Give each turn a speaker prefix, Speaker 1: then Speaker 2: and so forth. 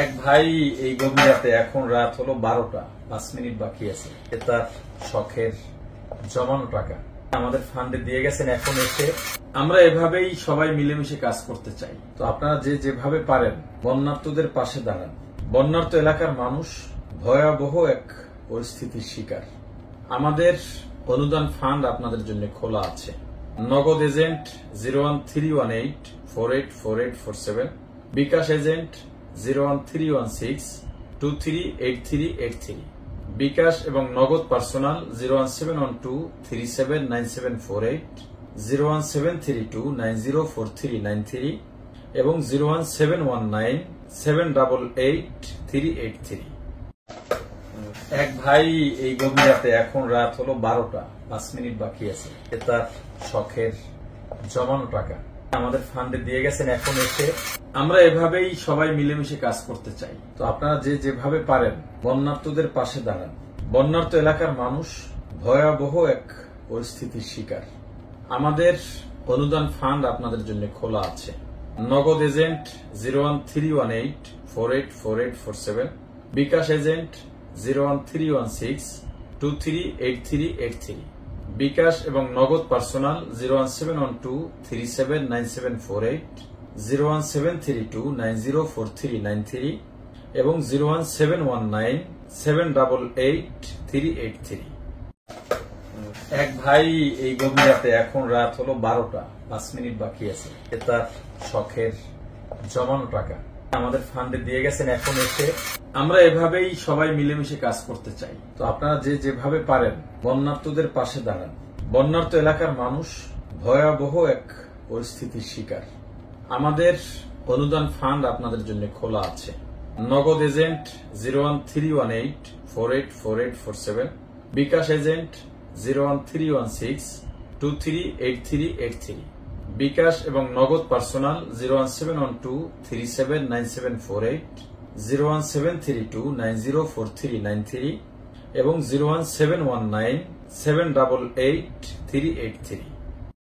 Speaker 1: এক ভাই এই গভীর রাতে, এখন রাত হলো 12টা 5 মিনিট বাকি আছে, তার শখের জমানো টাকা আমাদের ফান্ডে দিয়ে গেছেন। এখন এসে আমরা এভাবেই সবাই মিলেমিশে কাজ করতে চাই। তো আপনারা যে যেভাবে পারেন বন্যার্তদের পাশে দাঁড়ান। বন্যার্ত এলাকার মানুষ ভয়াবহ এক পরিস্থিতির শিকার। আমাদের অনুদান ফান্ড আপনাদের জন্য খোলা আছে। নগদ এজেন্ট 01318484847, বিকাশ এজেন্ট 01316238383, বিকাশ এবং নগদ পার্সোনাল 01712379748, 01732904393 এবং 01719788383। এক ভাই এই গভীর রাতে, এখন রাত হলো 12টা 5 মিনিট বাকি আছে, তার শখের জমানো টাকা আমাদের ফান্ডে দিয়ে গেছেন। এখন এসে আমরা এভাবেই সবাই মিলেমিশে কাজ করতে চাই। তো আপনারা যে যেভাবে পারেন বন্যার্তদের পাশে দাঁড়ান। বন্যার্ত এলাকার মানুষ ভয়াবহ এক পরিস্থিতির শিকার। আমাদের অনুদান ফান্ড আপনাদের জন্য খোলা আছে। নগদ এজেন্ট 01318484847, বিকাশ এজেন্ট 01316238383, বিকাশ এবং নগদ পার্সোনাল 01712379748, 01732904393 এবং 01719788383। এক ভাই এই গভীর রাতে, এখন রাত হলো 12টা 5 মিনিট বাকি আছে, তার শখের জমানো টাকা আমাদের ফান্ডে দিয়ে গেছেন। এখন এসে আমরা এভাবেই সবাই মিলেমিশে কাজ করতে চাই। তো আপনারা যে যেভাবে পারেন বন্যার্তদের পাশে দাঁড়ান। বন্যার্ত এলাকার মানুষ ভয়াবহ এক পরিস্থিতির শিকার। আমাদের অনুদান ফান্ড আপনাদের জন্য খোলা আছে। নগদ এজেন্ট 01318484847, বিকাশ এজেন্ট 01316238383, বিকাশ এবং নগদ পার্সোনাল 01712379748, 01732904393 এবং 01719788383।